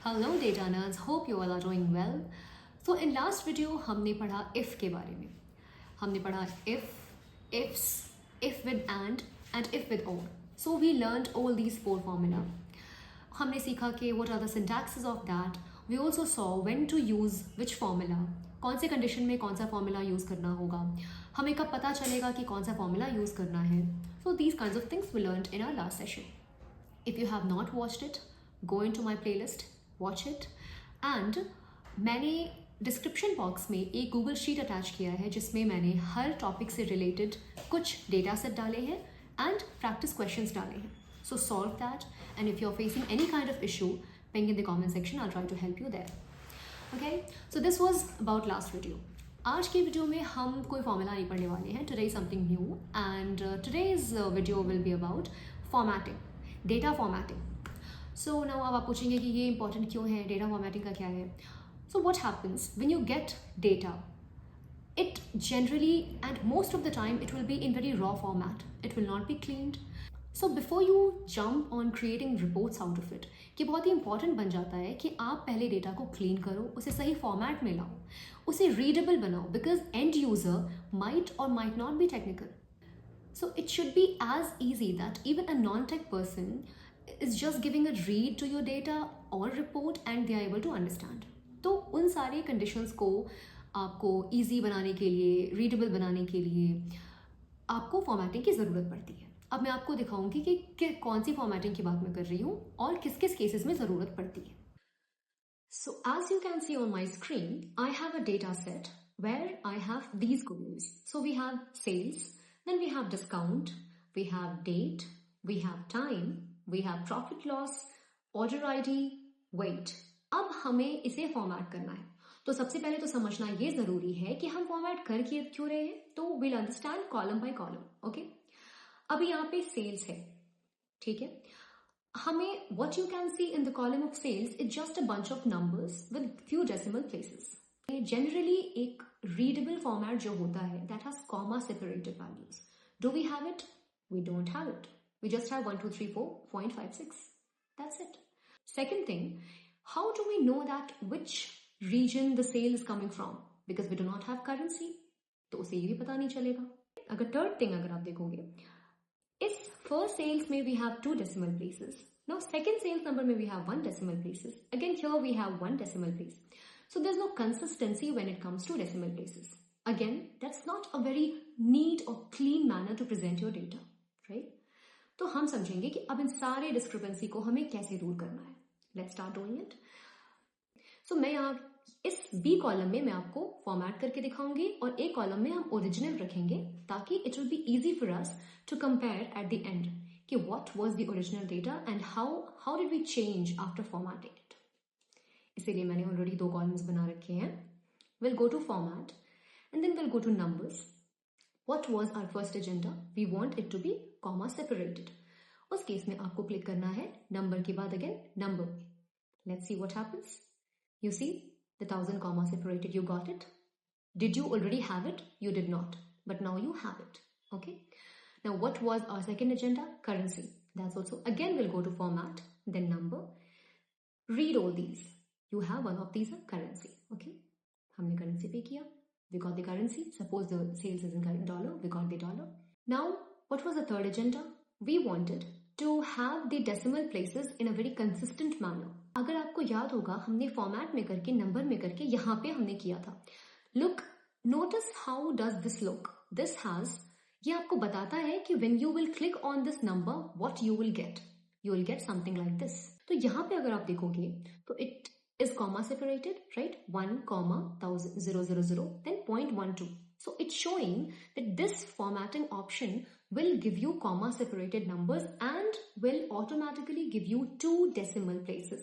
Hello data nerds, hope you all are doing well. So in last video हमने पढ़ा if के बारे में. हमने पढ़ा if, ifs, if with and if with or. So we learned all these four formula. हमने सीखा कि what are the syntaxes of that. We also saw when to use which formula. कौन से कंडीशन में कौन सा फॉर्मूला यूज़ करना होगा, हमें कब पता चलेगा कि कौन सा फॉर्मूला यूज़ करना है. So these kinds of things we learned in our last session. If you have not watched it, go into my playlist, watch it. And मैंने डिस्क्रिप्शन बॉक्स में एक गूगल शीट अटैच किया है जिसमें मैंने हर topic से रिलेटेड कुछ data set डाले हैं एंड प्रैक्टिस क्वेश्चंस डाले हैं. So solve that, and if you're facing any kind of issue, ping in the comment section. I'll try to help you there. Okay, so this was about last video. आज की video में हम कोई formula नहीं पढ़ने वाले हैं. Today is something new, and today's video will be about formatting, data formatting. So now अब आप पूछेंगे कि ये important क्यों है, data formatting का क्या है. So what happens when you get data? It generally and most of the time it will be in very raw format. It will not be cleaned. So before you jump on creating reports out of it, कि बहुत ही important बन जाता है कि आप पहले data को clean करो, उसे सही फॉर्मेट में लाओ, उसे रीडेबल बनाओ, because end user might or might not be technical. So it should be as easy that even a non-tech person is just giving a read to your data or report and they are able to understand. तो उन सारे conditions को आपको easy बनाने के लिए, readable बनाने के लिए आपको formatting की ज़रूरत पड़ती है. अब मैं आपको दिखाऊंगी कि कौन सी formatting की बात मैं कर रही हूँ और किस किस cases में ज़रूरत पड़ती है. So as you can see on my screen, I have a data set where I have these columns. So we have sales, then we have discount, we have date, we have time, we have profit loss, order ID, weight. अब हमें इसे format करना है. तो सबसे पहले तो समझना ये जरूरी है कि हम फॉर्मेट कर क्यों रहे हैं. तो will understand column by column. Okay, अभी यहाँ पे सेल्स है, ठीक है. हमें what you can see in the column of sales is just a bunch of numbers with few decimal places. Generally एक readable format जो होता है that has comma separated values. Do we have it? We don't have it. We just have 1234.56. That's it. Second thing, how do we know that which region the sale is coming from? Because we do not have currency. तो उसे ये भी पता नहीं चलेगा. अगर third thing अगर आप देखोगे, इस first sales में we have 2 decimal places. Now second sales number में we have 1 decimal places. Again here we have 1 decimal place. So there's no consistency when it comes to decimal places. Again, that's not a very neat or clean manner to present your data, right? तो हम समझेंगे कि अब इन सारे discrepancy को हमें कैसे दूर करना है. Let's start doing it. So मैं यहाँ इस बी कॉलम में मैं आपको फॉर्मेट करके दिखाऊंगी और ए कॉलम में हम ओरिजिनल रखेंगे ताकि it will be easy for us to compare at the end कि what was the original data and how did we change after formatting it. इसीलिए मैंने ऑलरेडी 2 कॉलम्स बना रखे हैं. Will go to format and then will go to numbers. What was our first agenda? We want it to be comma separated. उस case में आपको click करना है नंबर के बाद again number. Let's see what happens. You see the 1000 comma separated, you got it. Did you already have it? You did not, but now you have it. Okay. Now what was our second agenda? Currency. That's also again we'll go to format, then number. Read all these. You have one of these are currency. Okay. हमने currency पे किया. We got the currency. Suppose the sales is in dollar. We got the dollar. Now what was the third agenda? We wanted to have the decimal places in a very consistent manner. अगर आपको याद होगा हमने format में करके number में करके यहाँ पे हमने किया था. Look, notice how does this look. This has, ये आपको बताता है कि when you will click on this number what you will get something like this. तो यहाँ पे अगर आप देखोगे तो it is comma separated, right. 1,000 then 0.12. So it's showing that this formatting option will give you comma separated numbers and will automatically give you 2 decimal places.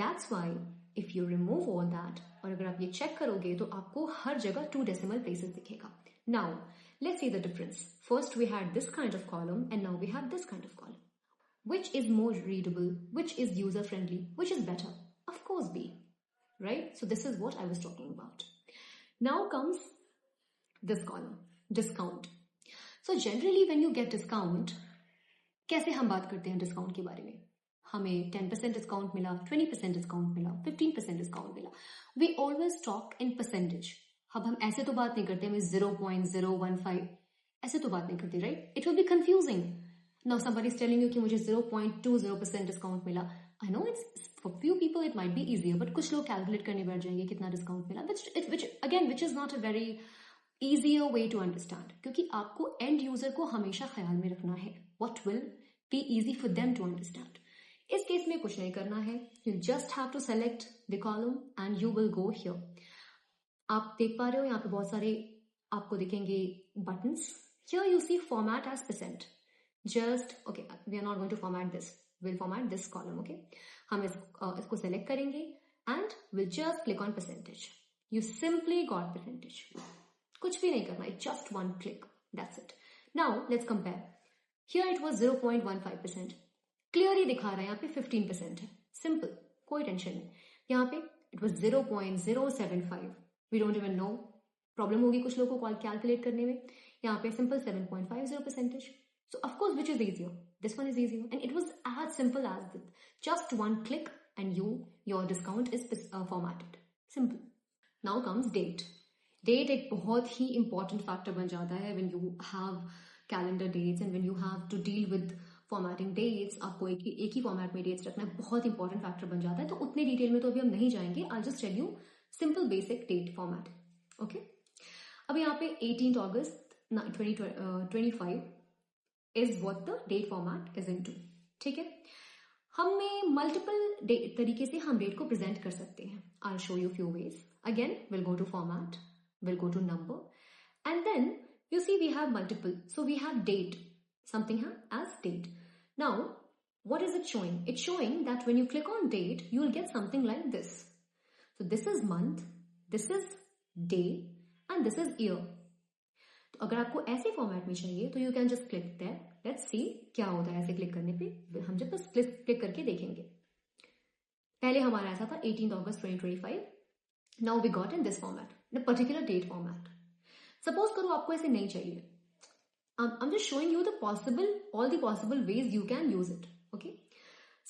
That's why if you remove all that और अगर आप ये check करोगे तो आपको हर जगह 2 decimal places दिखेगा. Now let's see the difference. First we had this kind of column and now we have this kind of column. Which is more readable? Which is user friendly? Which is better? Of course B, right? So this is what I was talking about. Now comes this column, discount. So generally when you get discount, कैसे हम बात करते हैं discount के बारे में? हमें 10% discount मिला, 20% डिस्काउंट मिला, 15% डिस्काउंट मिला. We always talk in percentage. अब हम ऐसे तो बात नहीं करते हमें 0.015 ऐसे तो बात नहीं करते, right? It will B confusing. Now somebody is telling you कि मुझे 0.20% डिस्काउंट मिला. I know it's for few people it might be easier, but कुछ लोग कैलकुलेट करने बैठ जाएंगे कितना डिस्काउंट मिला, which is not a very easier way to understand, क्योंकि आपको एंड यूजर को हमेशा ख्याल में रखना है what will be easy for them to understand. इस केस में कुछ नहीं करना है, you just have to select the column and you will go here. आप देख पा रहे हो यहाँ पे बहुत सारे आपको दिखेंगे buttons. Here you see format as percent. Just okay, we are not going to format this. We'll format this column. Okay, हम इसको select करेंगे and we'll just click on percentage. You simply got percentage. कुछ भी नहीं करना है, just one click, that's it. Now let's compare. Here it was 0.15%. Clearly दिखा रहा है यहाँ पे 15% है. Simple, कोई टेंशन नहीं. यहाँ पे it was 0.075. We don't even know. Problem होगी कुछ लोगों को कैलकुलेट करने में. यहाँ पे simple 7.50%. So of course which is easier? This one is easier, and it was as simple as this. Just one click and your discount is formatted. Simple. Now comes date. Date एक बहुत ही important factor बन जाता है when you have calendar dates and when you have to deal with formatting dates. आपको एक ही format में dates रखना बहुत इंपॉर्टेंट फैक्टर बन जाता है. तो उतने डिटेल में तो अभी हम नहीं जाएंगे. I just tell you simple basic date format. Okay, अब यहाँ पे 18 August 2025 is what the date format is into. ठीक है, हमें मल्टीपल तरीके से हम डेट को प्रेजेंट कर सकते हैं. I show you few ways. Again will go to format, we'll go to number, and then you see we have multiple, so we have date, something as date. Now what is it showing? It's showing that when you click on date you will get something like this. So this is month, this is day, and this is year. तो अगर आपको ऐसे format में चाहिए तो you can just click there. Let's see क्या होता है ऐसे क्लिक करने पे. हम जब बस क्लिक करके देखेंगे. पहले हमारा ऐसा था 18 August 2025. Now we got in this format, in a particular date format. Suppose करो आपको ऐसे नहीं चाहिए. I'm just showing you all the possible ways you can use it. Okay?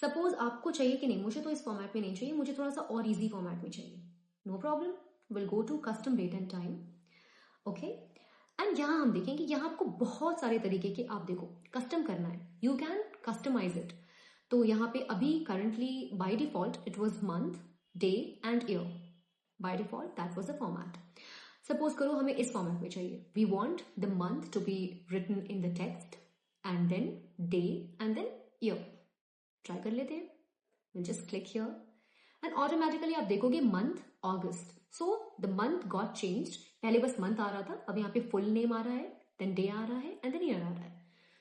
Suppose आपको चाहिए कि नहीं, मुझे तो इस फॉर्मेट में नहीं चाहिए, मुझे थोड़ा सा और इजी फॉर्मेट में चाहिए. No problem. We'll go to custom date and time. Okay? And यहाँ हम देखेंगे, यहाँ आपको बहुत सारे तरीके के आप देखो कस्टम करना है. You can customize it. तो यहाँ पे अभी currently by default it was month, day and year. By default that was the format. Suppose करो हमें इस फॉर्मेट में चाहिए. We want the month to be written in the text and then day and then year. Try कर लेते हैं. We'll just click here and automatically आप देखोगे month August. So the month got changed. पहले बस month आ रहा था, अब यहाँ पे full name आ रहा है, then day आ रहा है and then year आ रहा है.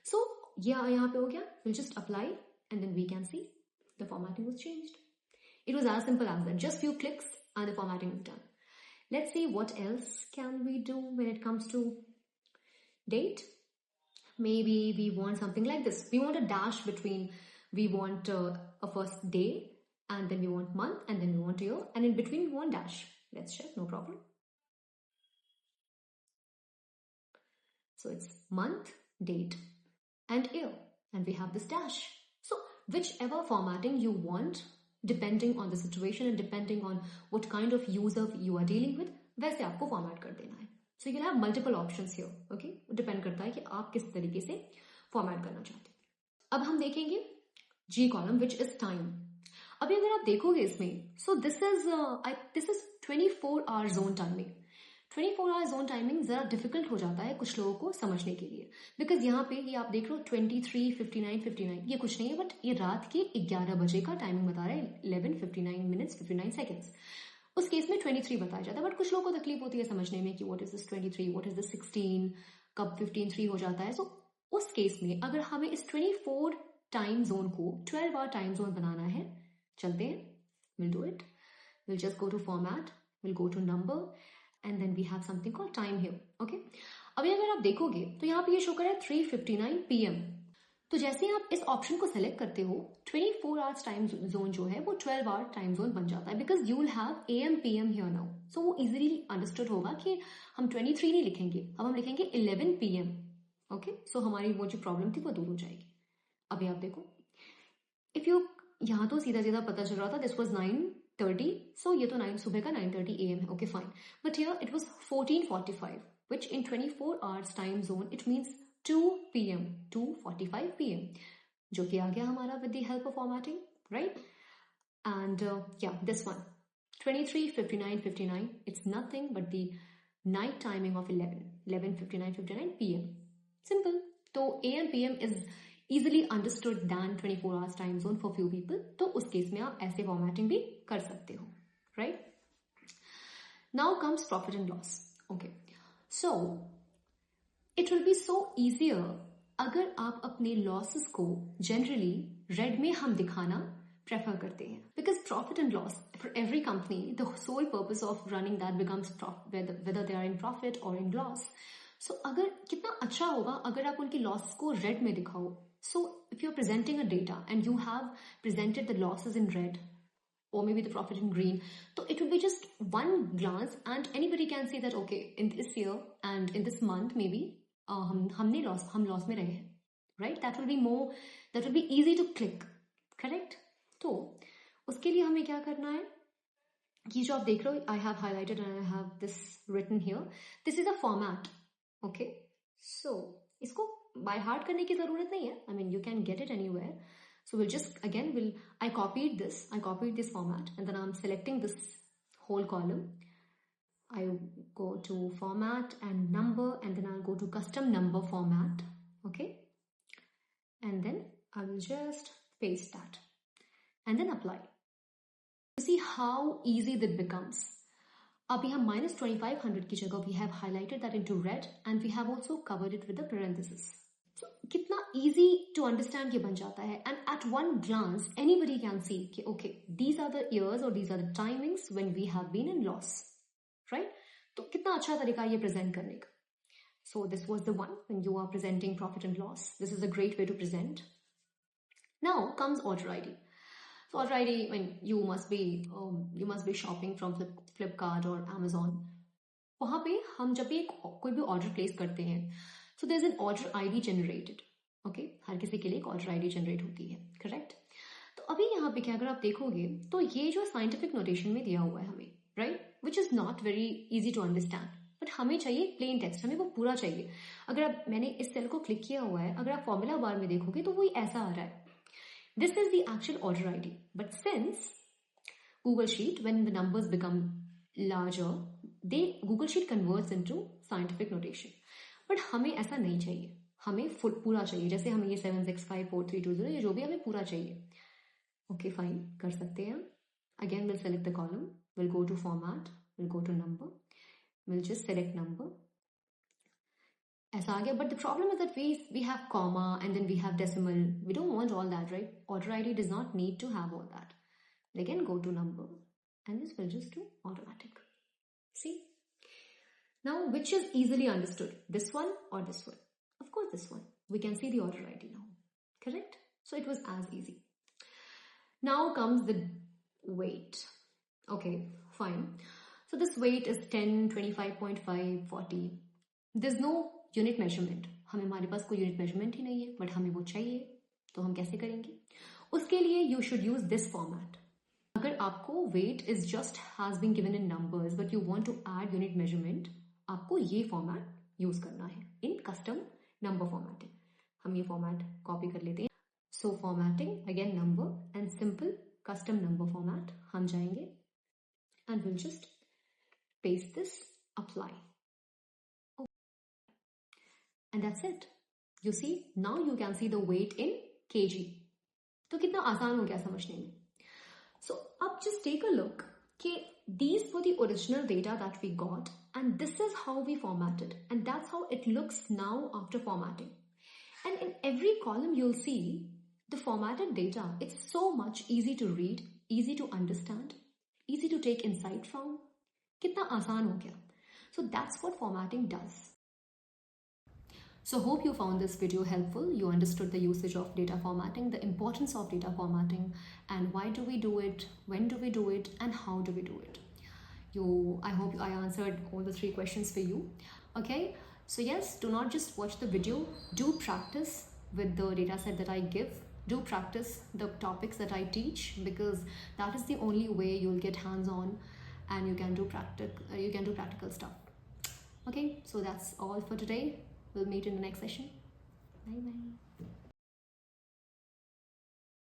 So यहाँ पे हो गया. We'll just apply and then we can see the formatting was changed. It was as simple as that. Just few clicks and the formatting is done. Let's see what else can we do when it comes to date. Maybe we want something like this. We want a dash between, we want a first day and then we want month and then we want year and in between we want dash. Let's check, no problem. So it's month, date and year and we have this dash. So whichever formatting you want, depending on the situation and depending on what kind of user you are dealing with, वैसे आपको format कर देना है. So you'll have multiple options here. Okay, depend करता है कि आप किस तरीके से फॉर्मेट करना चाहते हैं. अब हम देखेंगे G column which is time. अभी अगर आप देखोगे इसमें, so this is 24 hour zone timing. 24 hour zone timing जरा डिफिकल्ट हो जाता है कुछ लोगों को समझने के लिए, बिकॉज यहाँ पे ये आप देख लो 23, 59, 59 ये कुछ नहीं है, बट ये रात के 11 बजे का टाइमिंग बता रहा है, 11:59 मिनट्स 59 सेकेंड्स. उस केस में 23 बताया जाता है, बट कुछ लोगों को तकलीफ होती है समझने में कि what is this 23, what is this 16, कब 15:03 हो जाता है. सो उस केस में अगर हमें इस 24 टाइम जोन को 12 आवर टाइम जोन बनाना है, चलते हैं, will do it. Will just go to format, will go to number and then we have something called time here. Okay, अभी अगर आप देखोगे तो यहाँ पे ये शो कर रहा है 3:59 PM. तो जैसे आप इस ऑप्शन को सेलेक्ट करते हो, 24 आवर्स टाइम जोन जो है वो 12 आवर टाइम जोन बन जाता है, because you will have AM PM here now. So वो इजीली अंडरस्टूड होगा कि हम 23 नहीं लिखेंगे, अब हम लिखेंगे 11 PM. ओके, सो हमारी वो जो प्रॉब्लम थी वो दूर हो जाएगी. अभी आप देखो, इफ यू यहाँ तो सीधा सीधा पता चल रहा था दिस वॉज 9:30, सो ये तो 9 सुबह का 9:30 AM है, okay fine, but here it was 14:45, which in 24 hours time zone it means 2 PM, 2:45 PM, जो कि आ गया हमारा with the help of formatting, right? And या this one 23:59:59, it's nothing but the night timing of 11:59:59 PM. Simple. So AM PM is easily understood than 24 hours time zone for few people. तो उस case में आप ऐसे formatting भी कर सकते हो, right? Now comes profit and loss. Okay. So it will be so easier अगर आप अपने losses को generally red में हम दिखाना prefer करते हैं, because profit and loss for every company, the sole purpose of running that becomes whether they are in profit or in loss. So अगर कितना अच्छा होगा अगर आप उनकी loss को red में दिखाओ. So if you're presenting a data and you have presented the losses in red or maybe the profit in green, so it will be just one glance and anybody can see that okay, in this year and in this month maybe हम loss में रहे हैं, right? That will be easy to click, correct? तो उसके लिए हमें क्या करना है, ये जो आप देख रहे हो, I have highlighted and I have this written here. This is a format, okay? So इसको by heart करने की जरूरत नहीं है. I mean you can get it anywhere. So we'll just again I copied this format and then I'm selecting this whole column. I go to format and number and then I'll go to custom number format, okay? And then I will just paste that and then apply. You see how easy that becomes. Abhi hum minus 2500 की जगह we have highlighted that into red and we have also covered it with the parenthesis. So कितना easy to understand ये बन जाता है, and at one glance anybody can see कि okay, these are the years or these are the timings when we have been in loss, right? तो कितना अच्छा तरीका ये present करने का. So this was the one when you are presenting profit and loss. This is a great way to present. Now comes order ID. So order ID, I mean, you must be shopping from Flipkart or Amazon. वहाँ पे हम जब भी कोई भी order place करते हैं, so there's an order ID generated, okay? हर किसी के लिए एक order ID generate होती है, correct? तो अभी यहाँ पे क्या अगर आप देखोगे तो ये जो scientific notation में दिया हुआ है हमें, right? Which is not very easy to understand. But हमें चाहिए प्लेन टेक्स्ट, हमें वो पूरा चाहिए. अगर मैंने इस सेल को क्लिक किया हुआ है, अगर आप फॉर्मूला बार में देखोगे तो वो ऐसा आ रहा है. This is the actual order ID. But since Google Sheet, when the numbers become larger, Google Sheet converts into scientific notation. But हमें ऐसा नहीं चाहिए, हमें पूरा चाहिए. जैसे हमें ये 7654320 ये जो भी हमें पूरा चाहिए. Okay, fine, कर सकते हैं. Again, we'll select the column. We'll go to format. We'll go to number. We'll just select number. ऐसा आ गया, but the problem is that we have comma and then we have decimal. We don't want all that, right? Order ID does not need to have all that. Again, go to number and this will just do automatic. See? Now, which is easily understood? This one or this one? Of course, this one. We can see the order ID now. Correct? So it was as easy. Now comes the weight. Okay, fine. So this weight is 10, 25.5, 40. There's no unit measurement, हमारे पास कोई unit measurement ही नहीं है, but हमें वो चाहिए, तो हम कैसे करेंगे? उसके लिए you should use this format. अगर आपको weight is just has been given in numbers but you want to add unit measurement, आपको ये फॉर्मेट यूज करना है इन कस्टम नंबर फॉर्मेटिंग. हम ये फॉर्मेट कॉपी कर लेते हैं. So formatting again number and simple custom number format. हम जाएंगे and will just paste this, apply. And that's it. You see, now you can see the weight in kg. तो कितना आसान हो गया समझने में. So अब just take a look कि these were the original data that we got and this is how we formatted and that's how it looks now after formatting. And in every column you'll see the formatted data. It's so much easy to read, easy to understand, easy to take insight from. कितना आसान हो गया. So that's what formatting does. So hope you found this video helpful. You understood the usage of data formatting, the importance of data formatting, and why do we do it, when do we do it, and how do we do it. I hope I answered all the 3 questions for you. Okay, so yes, do not just watch the video, do practice with the data set that I give do practice the topics that I teach, because that is the only way you'll get hands-on and you can do practical stuff. Okay, so that's all for today. We'll meet in the next session. Bye bye.